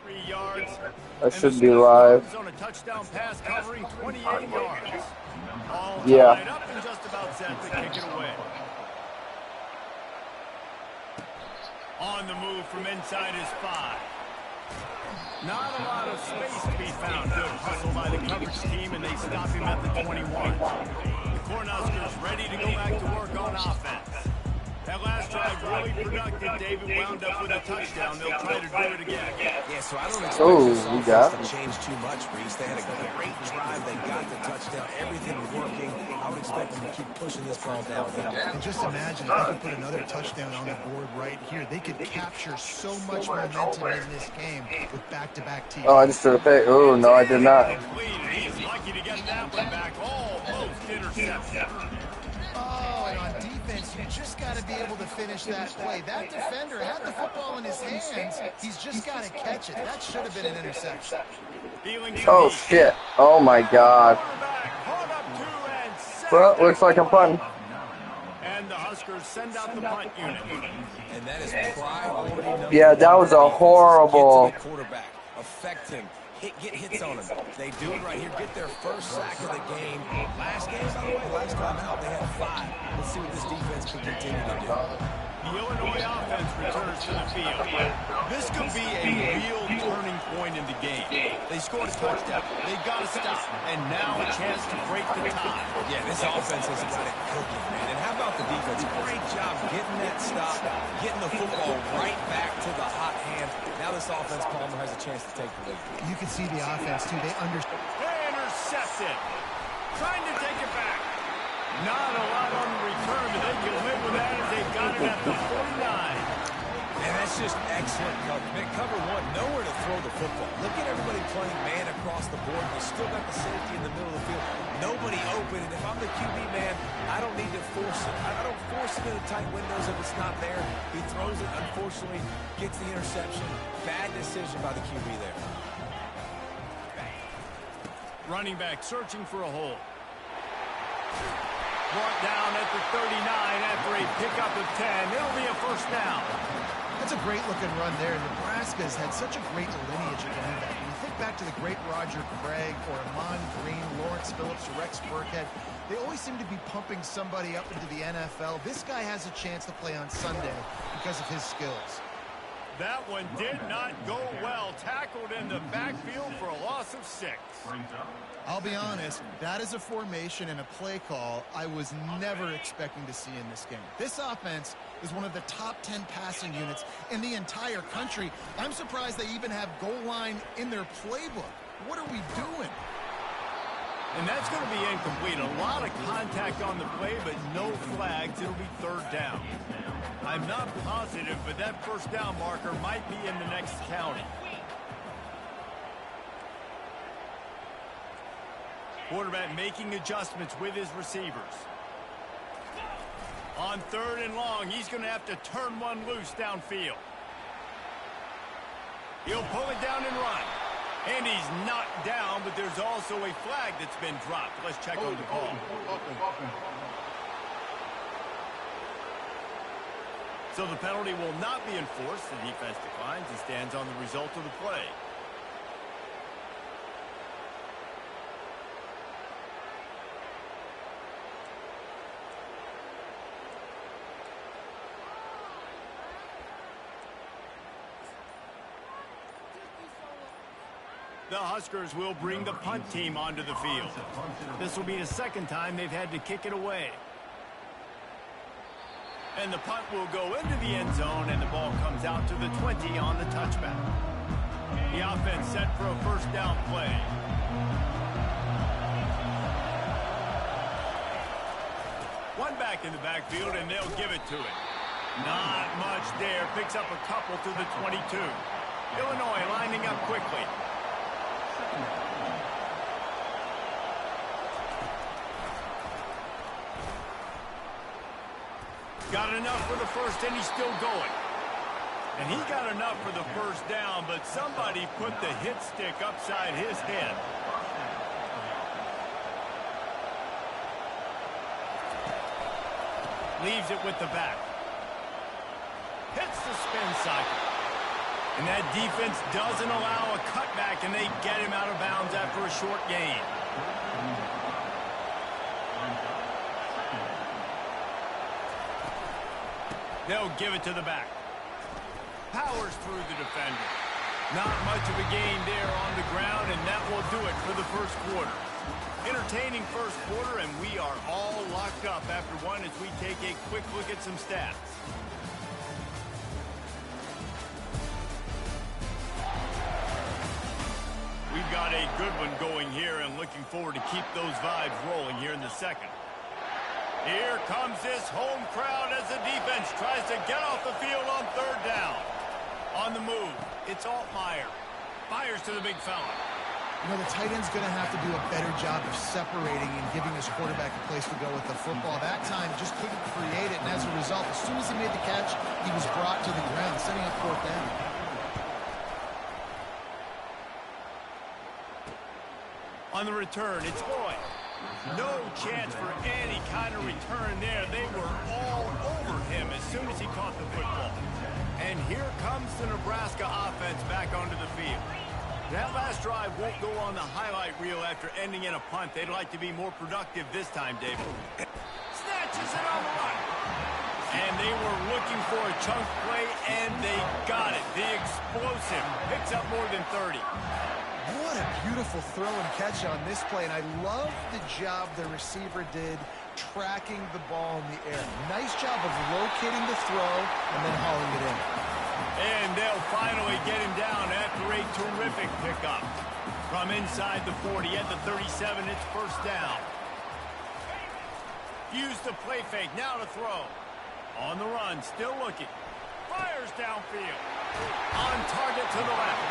63 yards. That should be live. On a touchdown pass covering 28 yards. All Yeah. tied up and just about set to kick it away. On the move from inside his 5. Not a lot of space to be found. Good hustle by the coverage team, and they stop him at the 21. The Cornhuskers ready to go back to work on offense. That last drive really productive. David wound up with a touchdown. They'll try to do it again. Yeah, so I don't expect this offense to change too much, Reese. They had a great drive. They got the touchdown. Everything was working. I would expect them to keep pushing this ball down. And just imagine if they could put another touchdown on the board right here. They could capture so much momentum in this game with back-to-back teams. Oh, I just threw a pick. Oh, no, I did not. He's lucky to get that one back. Almost intercepted. Oh, and on defense, you just got to be able to finish that play. That defender had the football in his hands. He's just got to catch it. That should have been an interception. Oh, shit. Oh, my God. Well, looks like I'm punting. And the Huskers send out the punt unit. And that is priority. Yeah, that was a horrible. Quarterback, affect him. Get hits on him. They do it right here. Get their first sack of the game. Last game, by the way, last time out, they had 5. Let's see what this defense can continue to do. The Illinois offense returns to the field. This could be a real turning point in the game. They scored a touchdown. They got to stop. And now a chance to break the tie. Yeah, this offense has got it cooking, man. And how about the defense? Great job getting that stop, getting the football right back to the hot hand. Now this offense, Palmer, has a chance to take the lead. You can see the offense, too. They understand. Intercepted. Trying to take it back. Not a lot on the return, but they can live with that as they got it at the 49. And that's just excellent coverage. Man, cover 1, nowhere to throw the football. Look at everybody playing man across the board. You still got the safety in the middle of the field. Nobody open, and if I'm the QB, man, I don't need to force it. I don't force it in the tight windows if it's not there. He throws it, unfortunately, gets the interception. Bad decision by the QB there. Running back searching for a hole. Brought down at the 39 after a pickup of 10. It'll be a first down. That's a great-looking run there. Nebraska's had such a great lineage of running back. When you think back to the great Roger Craig or Amon Green, Lawrence Phillips, Rex Burkhead, they always seem to be pumping somebody up into the NFL. This guy has a chance to play on Sunday because of his skills. That one did not go well. Tackled in the backfield for a loss of 6. I'll be honest, that is a formation and a play call I was never expecting to see in this game. This offense is one of the top 10 passing units in the entire country. I'm surprised they even have goal line in their playbook. What are we doing? And that's going to be incomplete. A lot of contact on the play, but no flags. It'll be 3rd down. I'm not positive, but that first down marker might be in the next county. Quarterback making adjustments with his receivers. On 3rd and long, he's going to have to turn one loose downfield. He'll pull it down and run. And he's knocked down, but there's also a flag that's been dropped. Let's check on the call. So the penalty will not be enforced. The defense declines and stands on the result of the play. The Huskers will bring the punt team onto the field. This will be the 2nd time they've had to kick it away. And the punt will go into the end zone, and the ball comes out to the 20 on the touchback. The offense set for a first down play. One back in the backfield, and they'll give it to it. Not much there. Picks up a couple to the 22. Illinois lining up quickly. Got enough for the first, and he's still going. And he got enough for the first down, but somebody put the hit stick upside his head. Leaves it with the back. Hits the spin cycle. And that defense doesn't allow a cutback, and they get him out of bounds after a short gain. They'll give it to the back. Powers through the defender. Not much of a gain there on the ground, and that will do it for the first quarter. Entertaining first quarter, and we are all locked up after one as we take a quick look at some stats. We've got a good one going here, and looking forward to keep those vibes rolling here in the second. Here comes this home crowd as the defense tries to get off the field on third down. On the move, it's Altmaier. Fires to the big fella. You know, the tight end's going to have to do a better job of separating and giving his quarterback a place to go with the football. That time, just couldn't create it, and as a result, as soon as he made the catch, he was brought to the ground, setting up fourth down. On the return, it's Boyd. No chance for any kind of return there. They were all over him as soon as he caught the football. And here comes the Nebraska offense back onto the field. That last drive won't go on the highlight reel after ending in a punt. They'd like to be more productive this time, David. Snatches it on the run. And they were looking for a chunk play, and they got it. The explosive picks up more than 30. What a beautiful throw and catch on this play, and I love the job the receiver did tracking the ball in the air. Nice job of locating the throw and then hauling it in. And they'll finally get him down after a terrific pickup. From inside the 40 at the 37, it's first down. Use the play fake, now to throw. On the run, still looking. Fires downfield. On target to the left.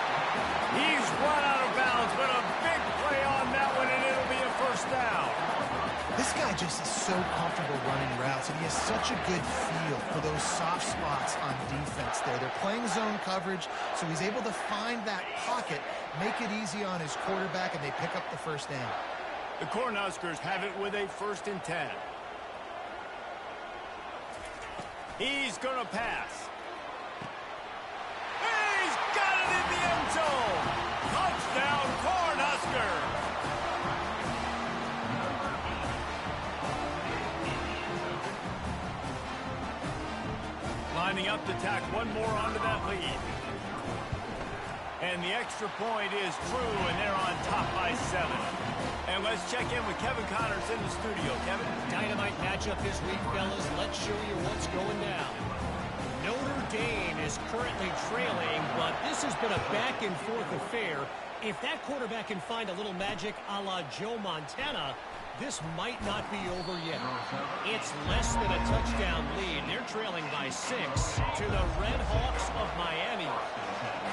He's run out of bounds, but a big play on that one, and it'll be a first down. This guy just is so comfortable running routes, and he has such a good feel for those soft spots on defense there. They're playing zone coverage, so he's able to find that pocket, make it easy on his quarterback, and they pick up the first down. The Cornhuskers have it with a 1st and 10. He's going to pass. He's got it in the end zone. Touchdown, Cornhuskers. Lining up to tack one more onto that lead. And the extra point is true, and they're on top by 7. And let's check in with Kevin Connors in the studio. Kevin? Dynamite matchup this week, fellas. Let's show you what's going down. Notre Dame is currently trailing, but this has been a back-and-forth affair. If that quarterback can find a little magic a la Joe Montana, this might not be over yet. It's less than a touchdown lead. They're trailing by 6 to the Red Hawks of Miami.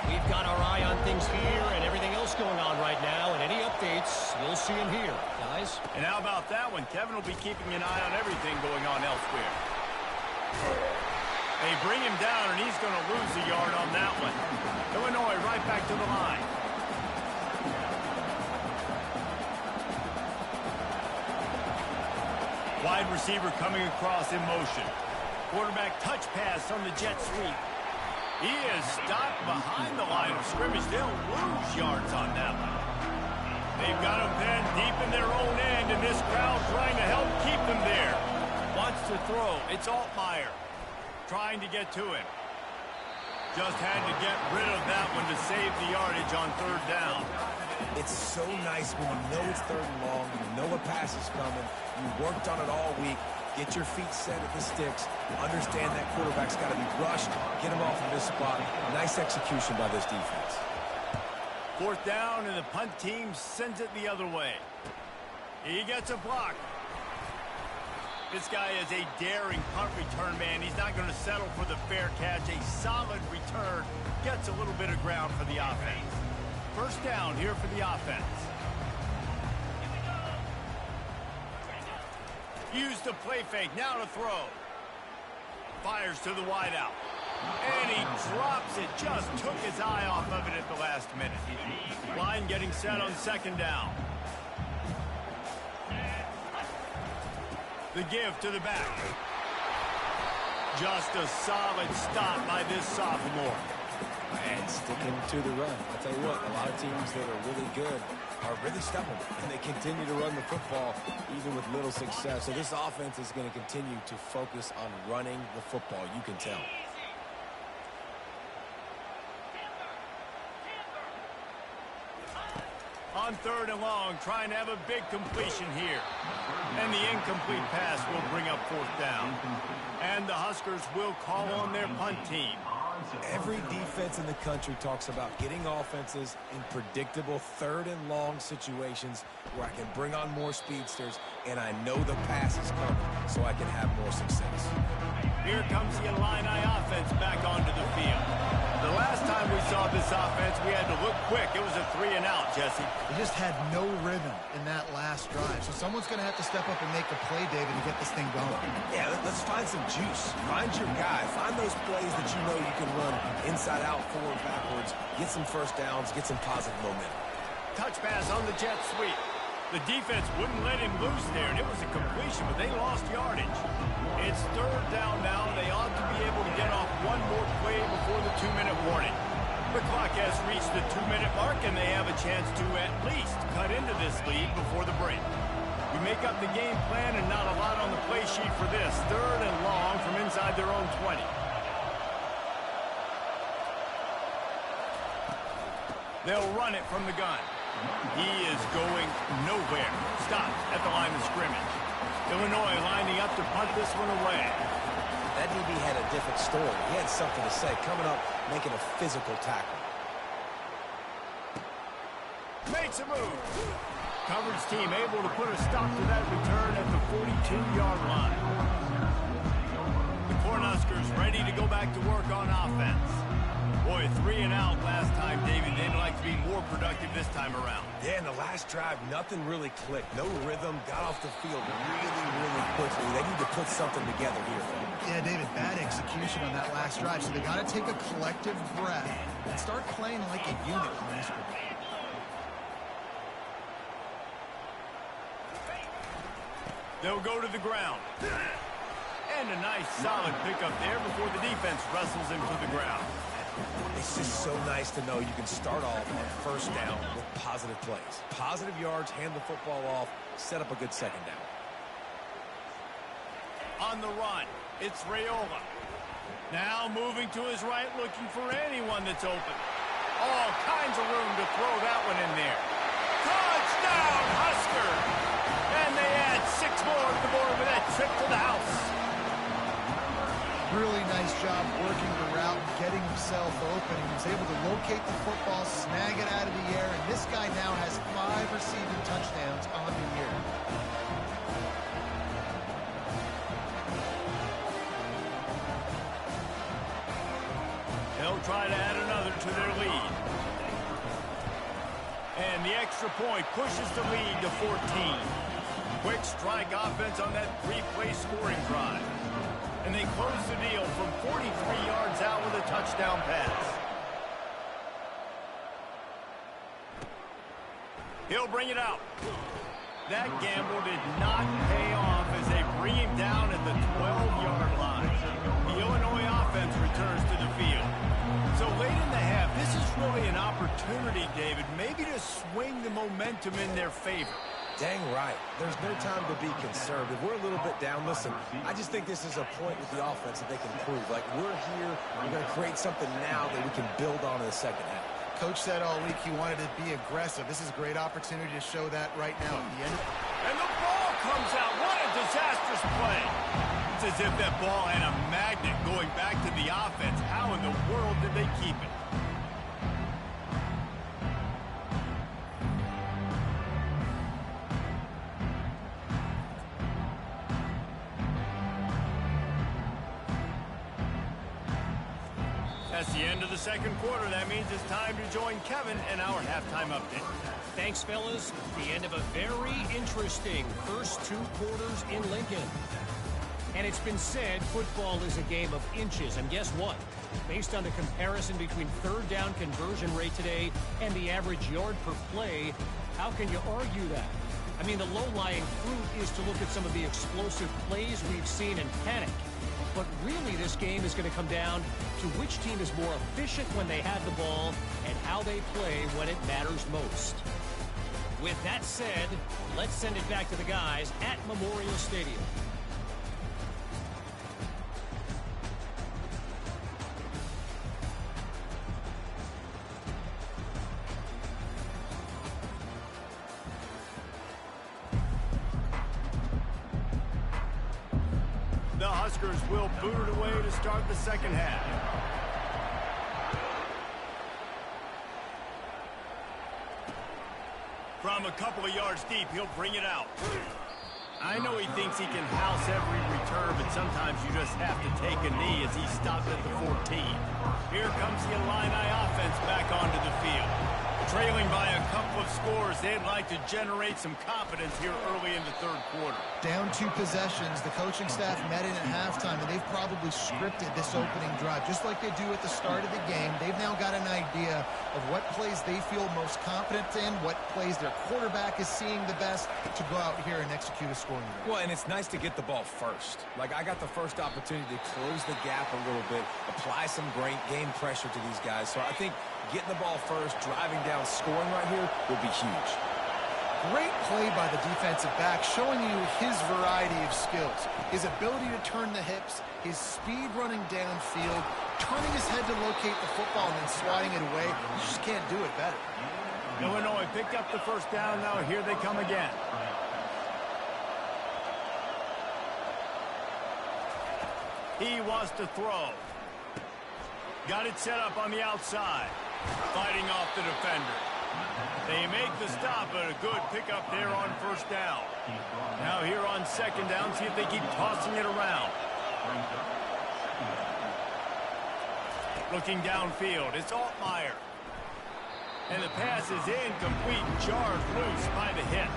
We've got our eye on things here and everything else going on right now, and any updates, you'll see them here, guys. And how about that one? Kevin will be keeping an eye on everything going on elsewhere. They bring him down, and he's going to lose a yard on that one. Illinois right back to the line. Wide receiver coming across in motion. Quarterback touch pass on the jet sweep. He is stopped behind the line of scrimmage. They'll lose yards on that one. They've got him pinned deep in their own end, and this crowd trying to help keep them there. Wants to throw. It's Altmaier trying to get to him. Just had to get rid of that one to save the yardage on third down. It's so nice when you know it's third and long, you know a pass is coming, you worked on it all week, get your feet set at the sticks, understand that quarterback's got to be rushed, get him off of this spot. Nice execution by this defense. Fourth down, and the punt team sends it the other way. He gets a block. This guy is a daring punt return man. He's not going to settle for the fair catch. A solid return gets a little bit of ground for the offense. First down here for the offense. Use the play fake, now to throw. Fires to the wideout. And he drops it, just took his eye off of it at the last minute. Line getting set on second down. The give to the back. Just a solid stop by this sophomore. And sticking to the run. I'll tell you what, a lot of teams that are really good are really stubborn, and they continue to run the football even with little success. So this offense is going to continue to focus on running the football, you can tell. On 3rd and long, trying to have a big completion here. And the incomplete pass will bring up 4th down. And the Huskers will call on their punt team. Every defense in the country talks about getting offenses in predictable 3rd and long situations where I can bring on more speedsters and I know the pass is coming so I can have more success. Here comes the Illini offense back onto the field. The last time we saw this offense, we had to look quick. It was a 3-and-out, Jesse. They just had no rhythm in that last drive. So someone's going to have to step up and make a play, David, to get this thing going. Yeah, let's find some juice. Find your guy. Find those plays that you know you can run inside out, forward, backwards. Get some first downs. Get some positive momentum. Touch pass on the jet sweep. The defense wouldn't let him loose there, and it was a completion, but they lost yardage. It's 3rd down now. They ought to be able to get off one more play before the 2-minute warning. The clock has reached the 2-minute mark, and they have a chance to at least cut into this lead before the break. We make up the game plan, and not a lot on the play sheet for this. 3rd and long from inside their own 20. They'll run it from the gun. He is going nowhere. Stopped at the line of scrimmage. Illinois lining up to punt this one away. That DB had a different story. He had something to say. Coming up, making a physical tackle. Makes a move. Coverage team able to put a stop to that return at the 42-yard line. The Cornhuskers ready to go back to work on offense. Boy, 3-and-out last time, David. They'd like to be more productive this time around. Yeah, in the last drive, nothing really clicked. No rhythm. Got off the field really quickly. They need to put something together here. Yeah, David, bad execution on that last drive. So they got to take a collective breath and start playing like a unit in this one. They'll go to the ground. And a nice solid pickup there before the defense wrestles him to the ground. It's just so nice to know you can start off on 1st down with positive plays. Positive yards, hand the football off, set up a good 2nd down. On the run, it's Raiola. Now moving to his right, looking for anyone that's open. All kinds of room to throw that one in there. Touchdown, Husker! And they add 6 more to the board with that trip to the house. Really nice job working the route and getting himself open. He was able to locate the football, snag it out of the air, and this guy now has 5 receiving touchdowns on the year. They'll try to add another to their lead. And the extra point pushes the lead to 14. Quick strike offense on that 3-play scoring drive. And they close the deal from 43 yards out with a touchdown pass. He'll bring it out. That gamble did not pay off as they bring him down at the 12-yard line. The Illinois offense returns to the field. So late in the half, this is really an opportunity, David, maybe to swing the momentum in their favor. Dang right. There's no time to be conservative. We're a little bit down. Listen, I just think this is a point with the offense that they can prove. Like, we're here, we're going to create something now that we can build on in the 2nd half. Coach said all week he wanted to be aggressive. This is a great opportunity to show that right now at the end. And the ball comes out. What a disastrous play. It's as if that ball had a magnet going back to the offense. How in the world did they keep it? That's the end of the 2nd quarter. That means it's time to join Kevin in our halftime update. Thanks, fellas. The end of a very interesting first 2 quarters in Lincoln. And it's been said football is a game of inches. And guess what? Based on the comparison between 3rd down conversion rate today and the average yard per play, how can you argue that? I mean, the low-lying fruit is to look at some of the explosive plays we've seen and panic. but really this game is going to come down to which team is more efficient when they have the ball and how they play when it matters most. With that said, let's send it back to the guys at Memorial Stadium. The Huskers will boot it away to start the second half. From a couple of yards deep, he'll bring it out. I know he thinks he can house every return, but sometimes you just have to take a knee as he stopped at the 14. Here comes the Illini offense back onto the field. Trailing by a couple of scores, they'd like to generate some confidence here early in the third quarter. Down 2 possessions, the coaching staff met in at halftime, and they've probably scripted this opening drive. Just like they do at the start of the game, they've now got an idea of what plays they feel most confident in, what plays their quarterback is seeing the best to go out here and execute a scoring drive. Well, and it's nice to get the ball first. Like, I got the first opportunity to close the gap a little bit, apply some great game pressure to these guys. So I think getting the ball first, driving down, scoring right here will be huge. Great play by the defensive back, showing you his variety of skills. His ability to turn the hips, his speed running downfield, turning his head to locate the football and then swatting it away. You just can't do it better. Illinois picked up the first down. Now here they come again. He wants to throw. Got it set up on the outside. Fighting off the defender. They make the stop, but a good pickup there on first down. Now here on second down, see if they keep tossing it around. Looking downfield, it's Altmaier. And the pass is incomplete, jarred loose by the hit.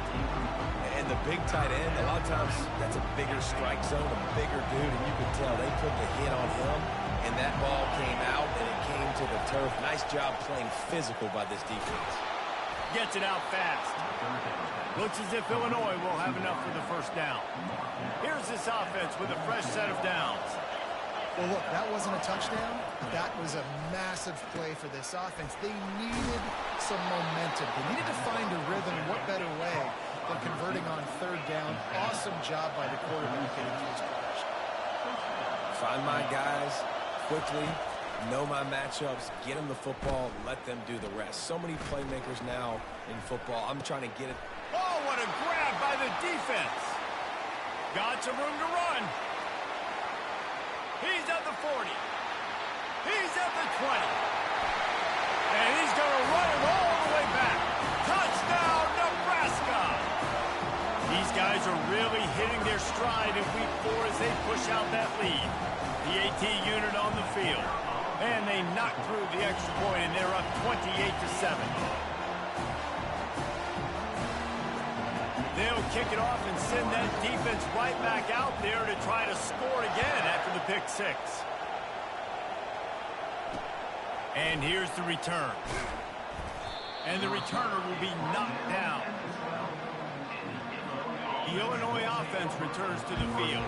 And the big tight end, a lot of times that's a bigger strike zone, a bigger dude, and you could tell they put the hit on him, and that ball came out, and it came to the turf. Nice job playing physical by this defense. Gets it out fast. Looks as if Illinois will have enough for the first down. Here's this offense with a fresh set of downs. Well, look, that wasn't a touchdown. That was a massive play for this offense. They needed some momentum. They needed to find a rhythm. What better way than converting on third down? Awesome job by the quarterback getting to his progression. Find my guys quickly, know my matchups, get them the football, let them do the rest. So many playmakers now in football. I'm trying to get it. Oh, what a grab by the defense. Got some room to run. He's at the 40. He's at the 20. And he's going to run it all the way back. Touchdown, Nebraska. These guys are really hitting their stride in week 4 as they push out that lead. The AT unit on the field. And they knock through the extra point, and they're up 28-7. They'll kick it off and send that defense right back out there to try to score again after the pick 6. And here's the return. And the returner will be knocked down. The Illinois offense returns to the field.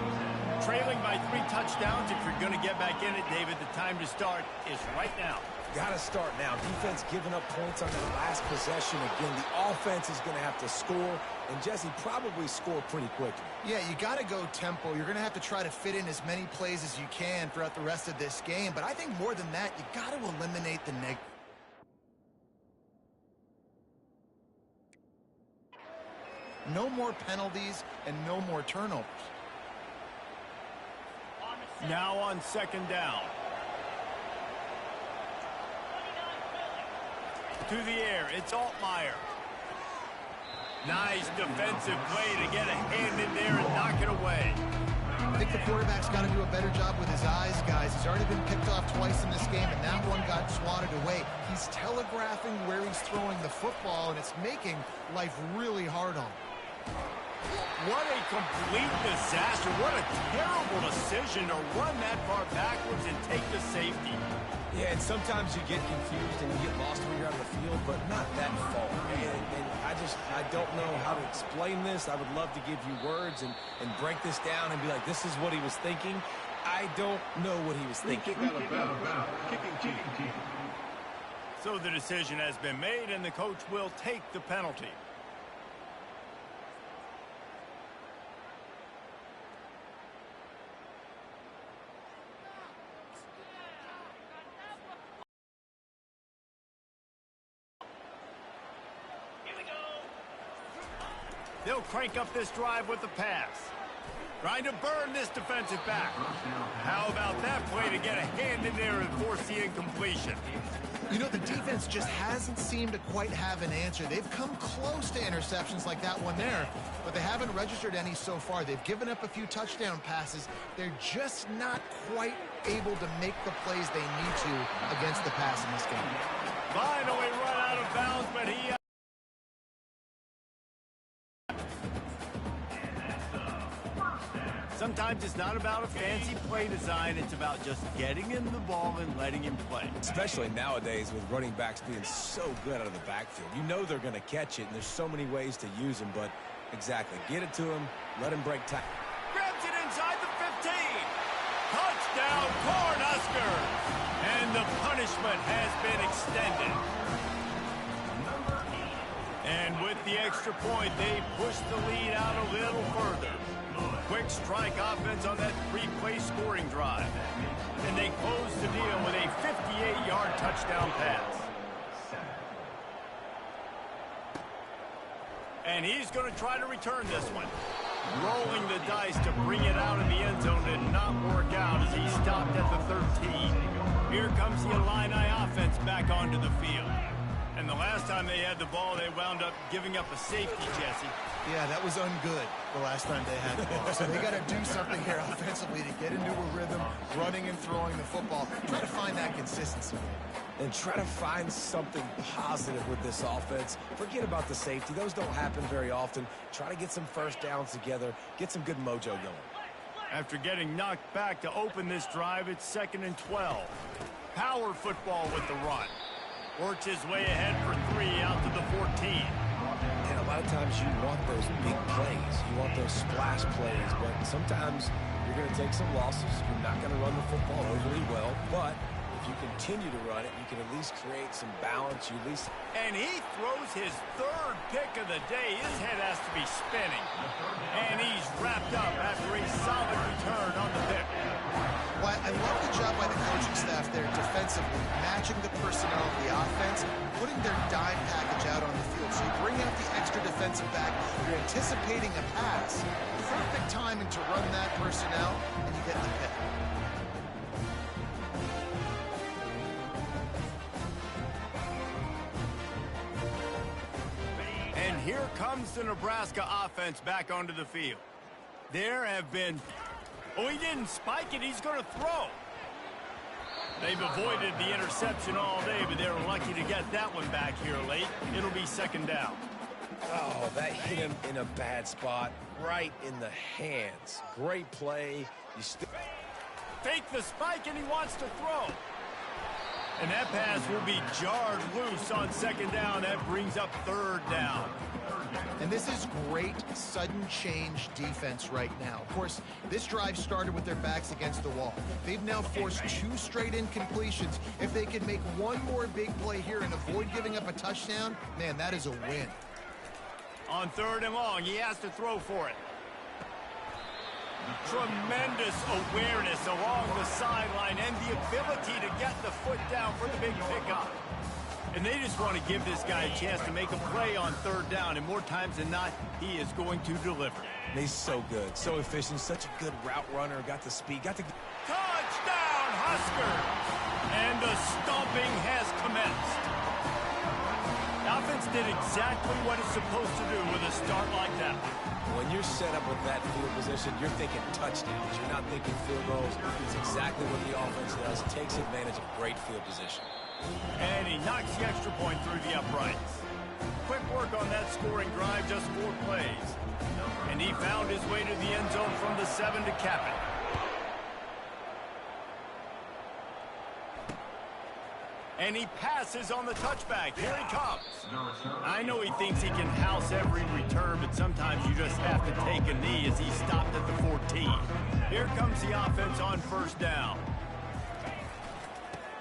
Trailing by 3 touchdowns. If you're going to get back in it, David, the time to start is right now. Got to start now. Defense giving up points on that last possession. Again, the offense is going to have to score, and Jesse probably score pretty quickly. Yeah, you got to go tempo. You're going to have to try to fit in as many plays as you can throughout the rest of this game. But I think more than that, you got to eliminate the negative. No more penalties and no more turnovers. Now on second down. To the air, it's Altmaier. Nice defensive play to get a hand in there and knock it away. I think the quarterback's got to do a better job with his eyes, guys. He's already been picked off twice in this game, and that one got swatted away. He's telegraphing where he's throwing the football, and it's making life really hard on him. What a complete disaster. What a terrible decision to run that far backwards and take the safety. Yeah, and sometimes you get confused and you get lost when you're out of the field, but not that far. And I don't know how to explain this. I would love to give you words and break this down and be like, this is what he was thinking. I don't know what he was thinking. So the decision has been made, and the coach will take the penalty. They'll crank up this drive with the pass. Trying to burn this defensive back. How about that play to get a hand in there and force the incompletion? You know, the defense just hasn't seemed to quite have an answer. They've come close to interceptions like that one there, but they haven't registered any so far. They've given up a few touchdown passes. They're just not quite able to make the plays they need to against the pass in this game. Finally run out of bounds, but he... Sometimes it's not about a fancy play design. It's about just getting him the ball and letting him play. Especially nowadays with running backs being so good out of the backfield. You know they're going to catch it, and there's so many ways to use them, but exactly. Get it to him, let him break time. Grabs it inside the 15. Touchdown, Huskers. And the punishment has been extended. And with the extra point, they push the lead out a little further. Quick strike offense on that three-play scoring drive. And they close the deal with a 58-yard touchdown pass. And he's going to try to return this one. Rolling the dice to bring it out in the end zone did not work out as he stopped at the 13. Here comes the Illini offense back onto the field. And the last time they had the ball, they wound up giving up a safety, Jesse. Yeah, that was ungood the last time they had the ball. So they got to do something here offensively to get into a rhythm, running and throwing the football. Try to find that consistency. And try to find something positive with this offense. Forget about the safety. Those don't happen very often. Try to get some first downs together. Get some good mojo going. After getting knocked back to open this drive, it's 2nd and 12. Power football with the run. Works his way ahead for 3 out to the 14. And a lot of times you want those big plays. You want those splash plays. But sometimes you're going to take some losses. You're not going to run the football overly well. But if you continue to run it, you can at least create some balance. You at least... And he throws his 3rd pick of the day. His head has to be spinning. And he's wrapped up after a solid return on the pick. Well, I love the job by the coaching staff there defensively, matching the personnel of the offense, putting their dime package out on the field. So you bring out the extra defensive back, you're anticipating a pass. Perfect timing to run that personnel, and you get the pick. And here comes the Nebraska offense back onto the field. There have been... Oh, he didn't spike it. He's going to throw. They've avoided the interception all day, but they're lucky to get that one back here late. It'll be 2nd down. Oh, that hit him in a bad spot, right in the hands. Great play. You Fake the spike, and he wants to throw. And that pass will be jarred loose on 2nd down. That brings up 3rd down. And this is great sudden change defense right now. Of course, this drive started with their backs against the wall. They've now forced 2 straight incompletions. If they could make one more big play here and avoid giving up a touchdown, man, that is a win. On 3rd and long, he has to throw for it. Tremendous awareness along the sideline and the ability to get the foot down for the big pickup. And they just want to give this guy a chance to make a play on 3rd down, and more times than not, he is going to deliver. He's so good, so efficient, such a good route runner, got the speed, got the... Touchdown, Huskers! And the stomping has commenced. The offense did exactly what it's supposed to do with a start like that. When you're set up with that field position, you're thinking touchdowns. You're not thinking field goals. It's exactly what the offense does. Takes advantage of great field position. And he knocks the extra point through the uprights. Quick work on that scoring drive, just 4 plays. And he found his way to the end zone from the 7 to cap it. And he passes on the touchback. Here he comes. I know he thinks he can house every return, but sometimes you just have to take a knee as he stopped at the 14. Here comes the offense on first down.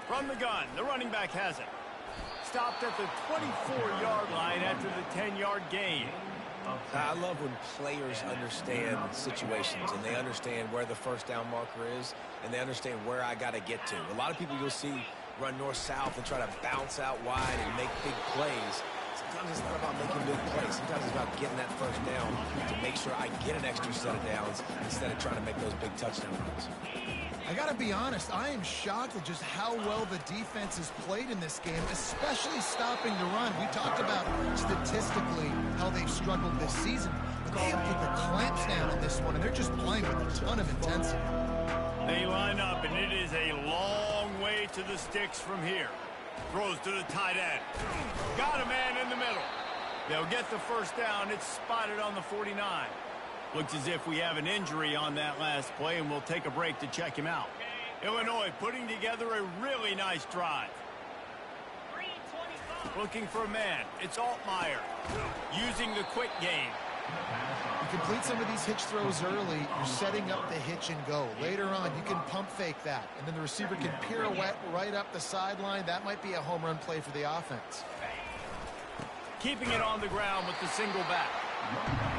From the gun, the running back has it. Stopped at the 24-yard line after the 10-yard gain. I love when players understand situations and they understand where the first down marker is and they understand where I got to get to. A lot of people you'll see run north-south and try to bounce out wide and make big plays. Sometimes it's not about making big plays. Sometimes it's about getting that first down to make sure I get an extra set of downs instead of trying to make those big touchdown runs. I got to be honest, I am shocked at just how well the defense has played in this game, especially stopping the run. We talked about statistically how they've struggled this season, but they have put the clamps down in this one, and they're just playing with a ton of intensity. They line up, and it is a long way to the sticks from here. Throws to the tight end. Got a man in the middle. They'll get the first down. It's spotted on the 49. Looks as if we have an injury on that last play, and we'll take a break to check him out. Illinois putting together a really nice drive. Looking for a man. It's Altmaier. Using the quick game. You complete some of these hitch throws early, you're setting up the hitch and go. Later on, you can pump fake that, and then the receiver can pirouette right up the sideline. That might be a home run play for the offense. Keeping it on the ground with the single back.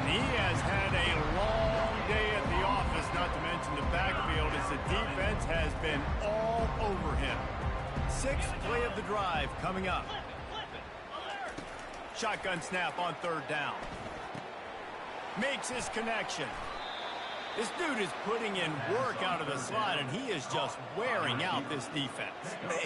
He has had a long day at the office, not to mention the backfield, as the defense has been all over him. Sixth play of the drive coming up. Shotgun snap on third down. Makes his connection. This dude is putting in work out of the slot, and he is just wearing out this defense.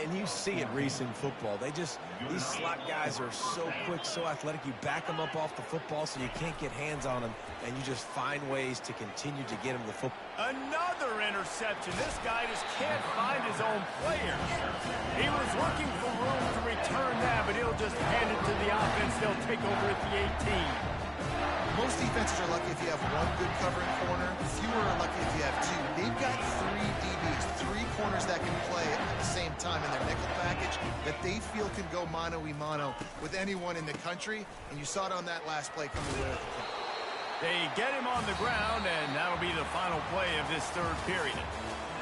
And you see it, Reese, in football. These slot guys are so quick, so athletic. You back them up off the football so you can't get hands on them, and you just find ways to continue to get them the football. Another interception. This guy just can't find his own players. He was looking for room to return that, but he'll just hand it to the offense. They'll take over at the 18. Most defenses are lucky if you have one good covering corner. Fewer are lucky if you have two. They've got three DBs, three corners that can play at the same time in their nickel package that they feel can go mano-a-mano with anyone in the country, and you saw it on that last play coming away with the kick. They get him on the ground, and that'll be the final play of this third period.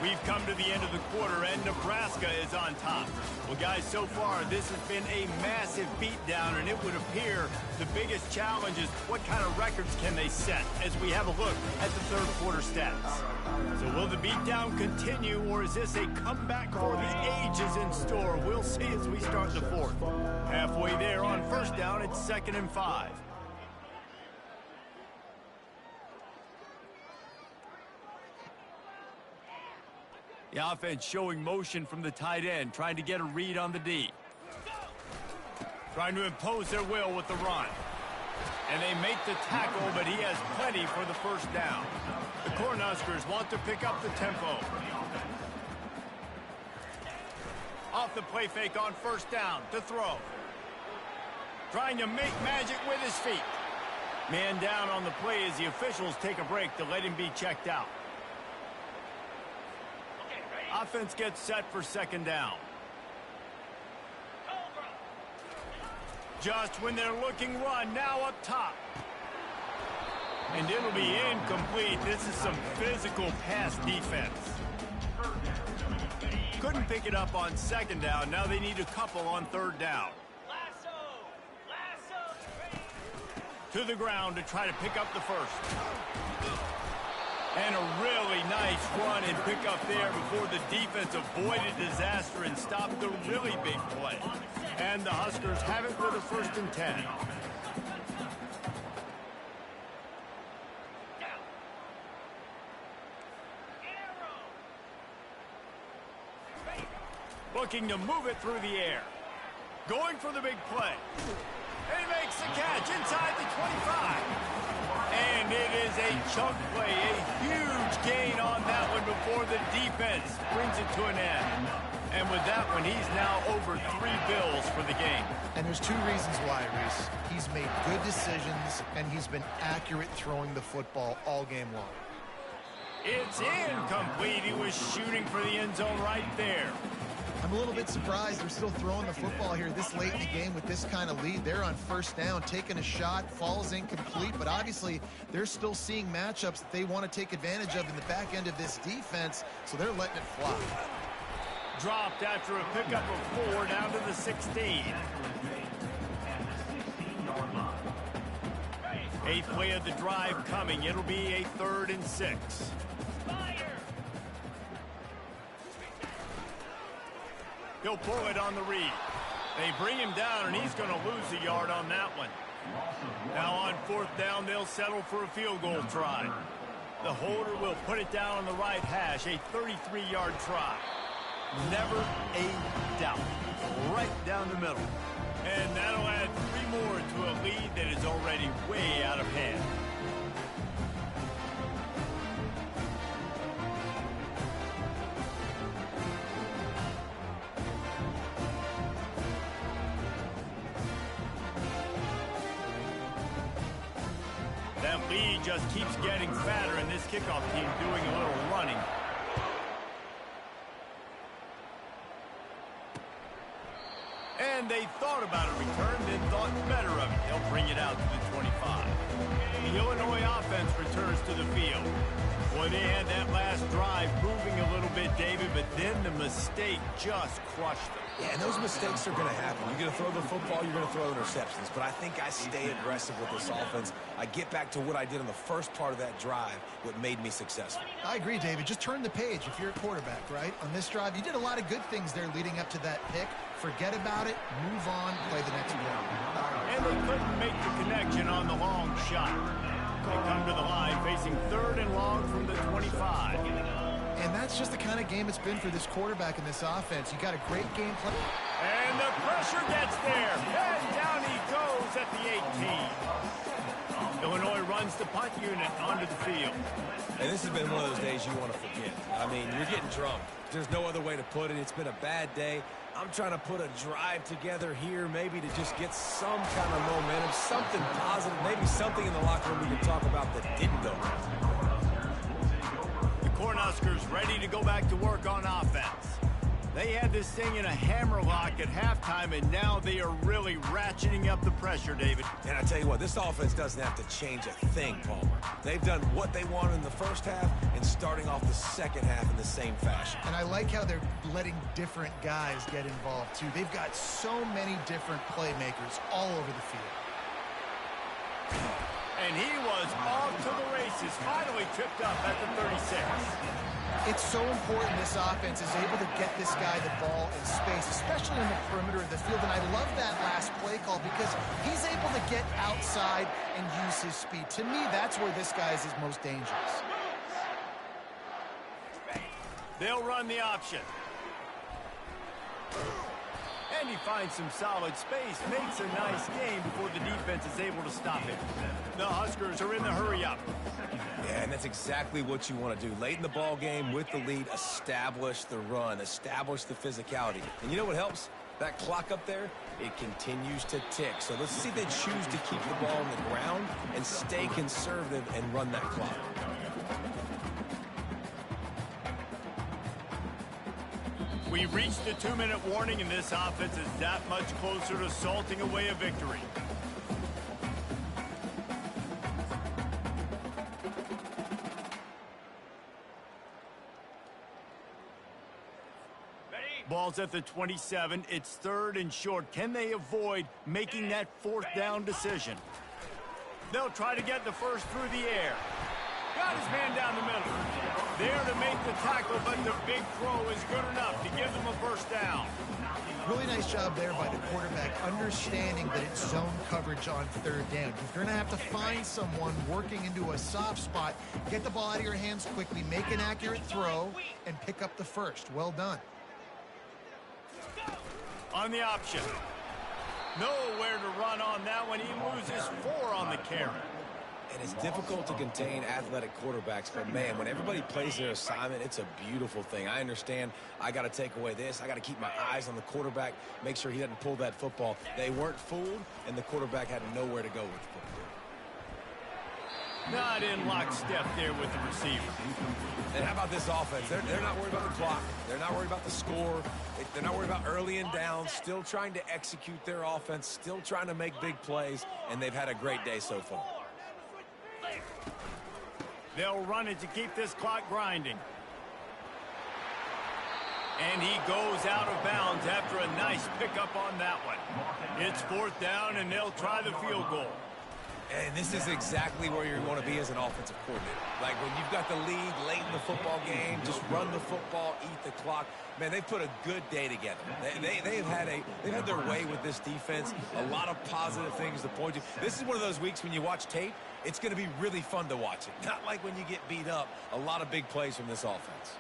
We've come to the end of the quarter, and Nebraska is on top. Well, guys, so far, this has been a massive beatdown, and it would appear the biggest challenge is what kind of records can they set as we have a look at the third quarter stats. So will the beatdown continue, or is this a comeback for the ages in store? We'll see as we start the fourth. Halfway there on first down, it's 2nd and 5. The offense showing motion from the tight end, trying to get a read on the D. Trying to impose their will with the run. And they make the tackle, but he has plenty for the first down. The Cornhuskers want to pick up the tempo. Off the play fake on first down to throw. Trying to make magic with his feet. Man down on the play as the officials take a break to let him be checked out. Offense gets set for 2nd down. Just when they're looking run, now up top. And it'll be incomplete. This is some physical pass defense. Couldn't pick it up on 2nd down. Now they need a couple on 3rd down. To the ground to try to pick up the first. And a really nice run and pick up there before the defense avoided disaster and stopped the really big play. And the Huskers have it with a 1st and 10. Looking to move it through the air. Going for the big play. And he makes the catch inside the 25. And it is a chunk play, a huge gain on that one before the defense brings it to an end. And with that one, he's now over 3 bills for the game. And there's 2 reasons why, Reese. He's made good decisions, and he's been accurate throwing the football all game long. It's incomplete. He was shooting for the end zone right there. I'm a little bit surprised they're still throwing the football here this late in the game with this kind of lead. They're on first down, taking a shot, falls incomplete, but obviously they're still seeing matchups that they want to take advantage of in the back end of this defense, so they're letting it fly. Dropped after a pickup of 4 down to the 16. 8th play of the drive coming. It'll be a 3rd and 6. He'll pull it on the read. They bring him down, and he's going to lose a yard on that one. Now on 4th down, they'll settle for a field goal try. The holder will put it down on the right hash, a 33-yard try. Never a doubt. Right down the middle. And that'll add 3 more to a lead that is already way out of hand. That lead just keeps getting fatter, and this kickoff team doing a little running. And they thought about a return, then thought better of it. They'll bring it out to the 25. The Illinois offense returns to the field. Boy, they had that last drive moving a little bit, David, but then the mistake just crushed them. Yeah, and those mistakes are going to happen. You're going to throw the football, you're going to throw interceptions. But I think I stay aggressive with this offense. I get back to what I did in the first part of that drive, what made me successful. I agree, David. Just turn the page if you're a quarterback, right? On this drive, you did a lot of good things there leading up to that pick. Forget about it, move on, play the next play. And they couldn't make the connection on the long shot. They come to the line facing 3rd and long from the 25. And that's just the kind of game it's been for this quarterback in this offense. You got a great game plan. And the pressure gets there. And down he goes at the 18. Illinois runs the punt unit onto the field. And this has been one of those days you want to forget. I mean, you're getting drunk. There's no other way to put it. It's been a bad day. I'm trying to put a drive together here, maybe to just get some kind of momentum, something positive, maybe something in the locker room we can talk about that didn't go. The Cornhuskers ready to go back to work on offense. They had this thing in a hammerlock at halftime, and now they are really ratcheting up the pressure, David. And I tell you what, this offense doesn't have to change a thing, Palmer. They've done what they wanted in the first half and starting off the second half in the same fashion. And I like how they're letting different guys get involved, too. They've got so many different playmakers all over the field. And he was off to the races, finally tripped up at the 36. It's so important this offense is able to get this guy the ball in space, especially in the perimeter of the field. And I love that last play call because he's able to get outside and use his speed. To me, that's where this guy is his most dangerous. They'll run the option. And he finds some solid space, makes a nice game before the defense is able to stop it. The Huskers are in the hurry-up. Yeah, and that's exactly what you want to do. Late in the ball game with the lead, establish the run, establish the physicality. And you know what helps? That clock up there, it continues to tick. So let's see if they choose to keep the ball on the ground and stay conservative and run that clock. We've reached the 2-minute warning, and this offense is that much closer to salting away a victory. Ball's at the 27. It's 3rd and short. Can they avoid making that 4th down decision? They'll try to get the first through the air. Got his man down the middle. There to make the tackle, but the big throw is good enough to give them a first down. Really nice job there by the quarterback, understanding that it's zone coverage on 3rd down. If you're going to have to find someone working into a soft spot, get the ball out of your hands quickly, make an accurate throw, and pick up the first. Well done. On the option. Nowhere to run on that one. He loses 4 on the carry. And it's difficult to contain athletic quarterbacks, but man, when everybody plays their assignment, it's a beautiful thing. I understand I got to take away this. I got to keep my eyes on the quarterback, make sure he doesn't pull that football. They weren't fooled, and the quarterback had nowhere to go with the football. Not in lockstep there with the receiver. And how about this offense? They're not worried about the clock. They're not worried about the score. They're not worried about early and down. Still trying to execute their offense. Still trying to make big plays. And they've had a great day so far. They'll run it to keep this clock grinding. And he goes out of bounds after a nice pickup on that one. It's 4th down, and they'll try the field goal. And this is exactly where you want to be as an offensive coordinator. Like when you've got the lead late in the football game, just run the football, eat the clock. Man, they've put a good day together. They've had their way with this defense. A lot of positive things to point to. This is one of those weeks when you watch tape, it's going to be really fun to watch it. Not like when you get beat up. A lot of big plays from this offense.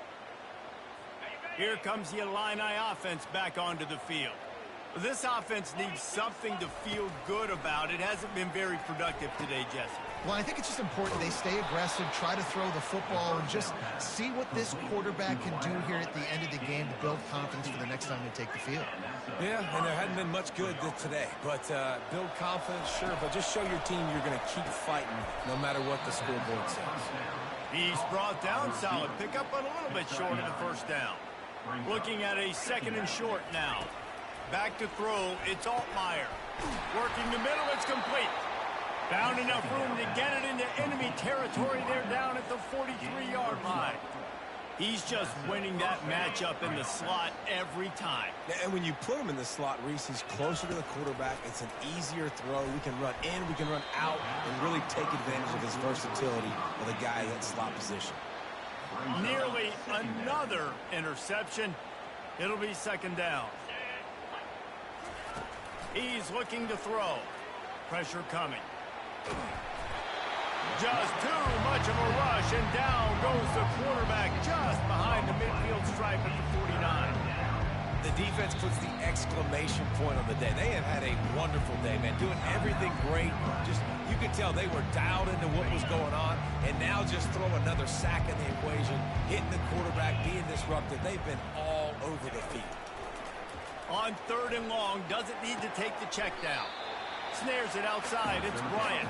Here comes the Illini offense back onto the field. This offense needs something to feel good about. It hasn't been very productive today, Jesse. Well, I think it's just important they stay aggressive, try to throw the football, and just see what this quarterback can do here at the end of the game to build confidence for the next time they take the field. Yeah, and there hadn't been much good today. But build confidence, sure, but just show your team you're going to keep fighting no matter what the scoreboard says. He's brought down, solid pickup, but a little bit short of the 1st down. Looking at a 2nd and short now. Back to throw, it's Altmaier. Working the middle, it's complete. Found enough room to get it into enemy territory. They're down at the 43-yard line. He's just winning that matchup in the slot every time. And when you put him in the slot, Reese, he's closer to the quarterback. It's an easier throw. We can run in, we can run out, and really take advantage of his versatility of the guy in that slot position. Nearly another interception. It'll be 2nd down. He's looking to throw. Pressure coming. Just too much of a rush, and down goes the quarterback just behind the midfield stripe at the 49. The defense puts the exclamation point on the day. They have had a wonderful day, man. Doing everything great. Just, you could tell they were dialed into what was going on, and now just throw another sack in the equation, hitting the quarterback, being disruptive. They've been all over the field. On 3rd and long, doesn't need to take the check down. Snares it outside, it's Bryant.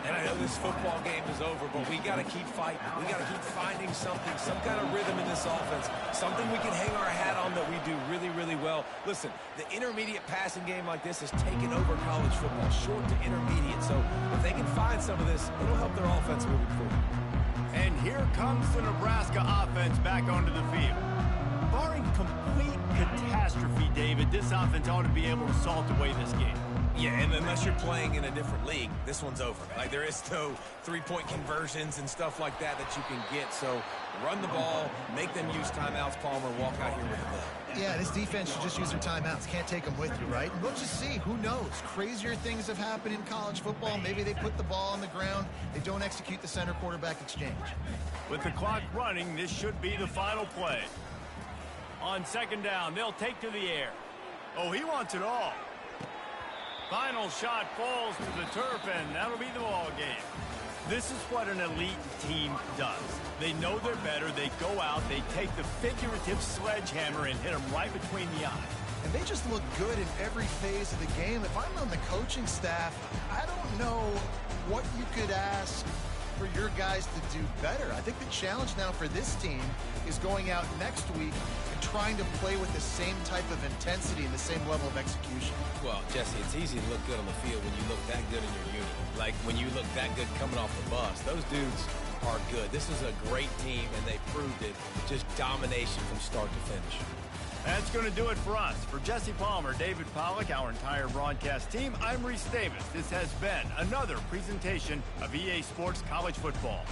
And I know this football game is over, but we got to keep fighting. We got to keep finding something, some kind of rhythm in this offense, something we can hang our hat on that we do really, really well. Listen, the intermediate passing game like this has taken over college football, short to intermediate. So if they can find some of this, it'll help their offense moving forward. And here comes the Nebraska offense back onto the field. Barring complete catastrophe, David, this offense ought to be able to salt away this game. Yeah, and unless you're playing in a different league, this one's over. Like, there is no three-point conversions and stuff like that that you can get. So run the ball, make them use timeouts, Palmer, walk out here with a ball. Yeah, this defense should just use their timeouts. Can't take them with you, right? And we'll just see. Who knows? Crazier things have happened in college football. Maybe they put the ball on the ground. They don't execute the center-quarterback exchange. With the clock running, this should be the final play. On 2nd down, they'll take to the air. Oh, he wants it all. Final shot falls to the turf, and that'll be the ball game. This is what an elite team does. They know they're better. They go out, they take the figurative sledgehammer and hit them right between the eyes. And they just look good in every phase of the game. If I'm on the coaching staff, I don't know what you could ask for your guys to do better. I think the challenge now for this team is going out next week and trying to play with the same type of intensity and the same level of execution. Well, Jesse, it's easy to look good on the field when you look that good in your unit. Like when you look that good coming off the bus. Those dudes are good. This is a great team, and they proved it. Just domination from start to finish. That's going to do it for us. For Jesse Palmer, David Pollack, our entire broadcast team, I'm Reese Davis. This has been another presentation of EA Sports College Football.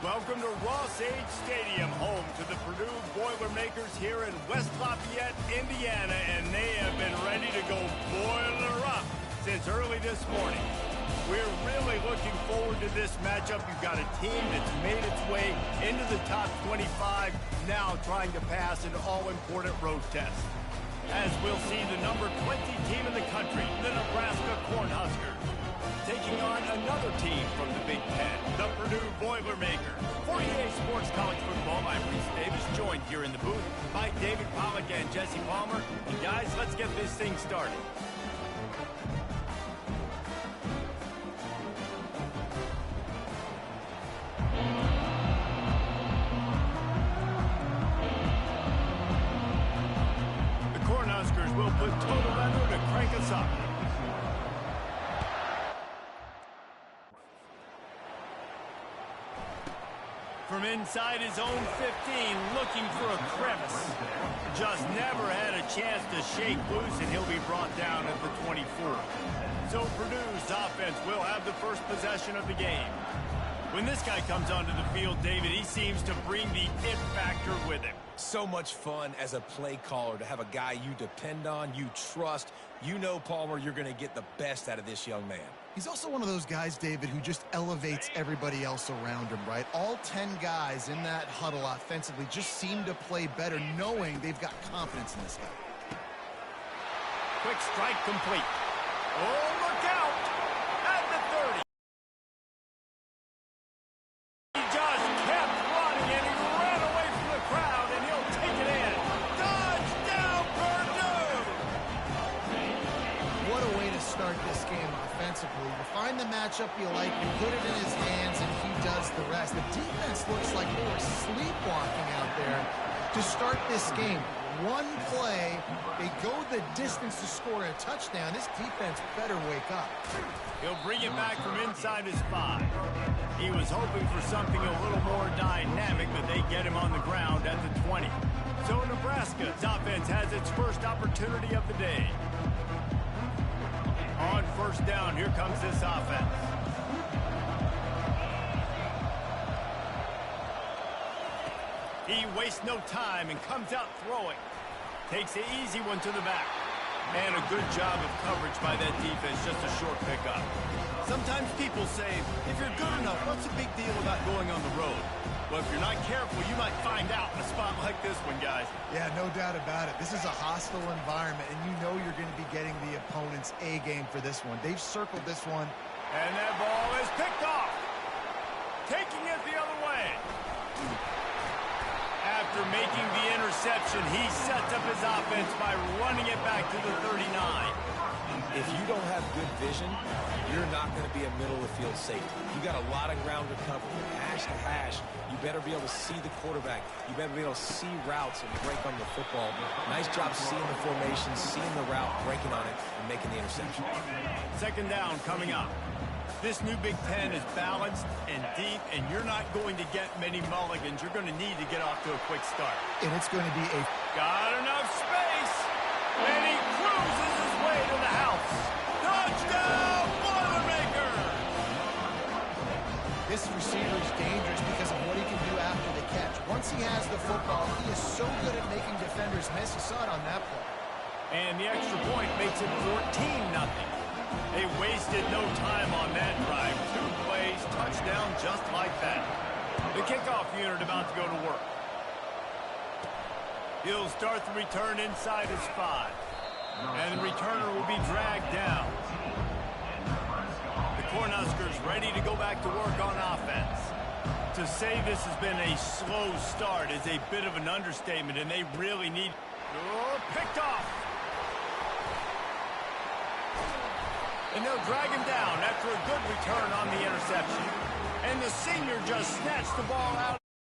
Welcome to Ross-Age Stadium, home to the Purdue Boilermakers here in West Lafayette, Indiana, and they have been ready to go boiler up since early this morning. We're really looking forward to this matchup. You've got a team that's made its way into the top 25, now trying to pass an all-important road test. As we'll see the number 20 team in the country, the Nebraska Cornhuskers, taking on another team from the Big Ten, the Purdue Boilermakers. For EA Sports College Football, I'm Reese Davis, joined here in the booth by David Pollack and Jesse Palmer. And guys, let's get this thing started. The Cornhuskers will put total leather to crank us up. From inside his own 15, looking for a crevice. Just never had a chance to shake loose, and he'll be brought down at the 24. So Purdue's offense will have the first possession of the game. When this guy comes onto the field, David, he seems to bring the it factor with him. So much fun as a play caller to have a guy you depend on, you trust. You know, Palmer, you're going to get the best out of this young man. He's also one of those guys, David, who just elevates everybody else around him, right? All 10 guys in that huddle offensively just seem to play better knowing they've got confidence in this guy. Quick strike complete. Oh, look out! At the 30. He just kept running, and he ran away from the crowd, and he'll take it in. Touchdown, Purdue! What a way to start this game offensively. You find the matchup you like, you put it in his hands, and he does the rest. The defense looks like they were sleepwalking out there to start this game. One play, they go the distance to score a touchdown. This defense better wake up. He'll bring it back from inside his 5. He was hoping for something a little more dynamic, but they get him on the ground at the 20. So Nebraska's offense has its first opportunity of the day. On first down, here comes this offense. He wastes no time and comes out throwing. Takes the easy one to the back. And a good job of coverage by that defense, just a short pickup. Sometimes people say, if you're good enough, what's the big deal about going on the road? Well, if you're not careful, you might find out in a spot like this one, guys. Yeah, no doubt about it. This is a hostile environment, and you know you're going to be getting the opponent's A game for this one. They've circled this one. And that ball is picked off. Taking it the other way. After making the interception, he sets up his offense by running it back to the 39. If you don't have good vision, you're not going to be a middle-of-the-field safety. You got a lot of ground to cover. Hash to hash, you better be able to see the quarterback. You better be able to see routes and break on the football. Nice job seeing the formation, seeing the route, breaking on it, and making the interception. Second down coming up. This new Big Ten is balanced and deep, and you're not going to get many mulligans. You're going to need to get off to a quick start. And it's going to be a... Got enough space, and he cruises his way to the house. Touchdown, Boilermakers! This receiver is dangerous because of what he can do after the catch. Once he has the football, he is so good at making defenders miss. You saw it on that play. And the extra point makes it 14-0. They wasted no time on that drive. 2 plays, touchdown just like that. The kickoff unit about to go to work. He'll start the return inside his 5. And the returner will be dragged down. The Cornhuskers ready to go back to work on offense. To say this has been a slow start is a bit of an understatement, and they really need... Oh, picked off! And they'll drag him down after a good return on the interception. And the senior just snatched the ball out.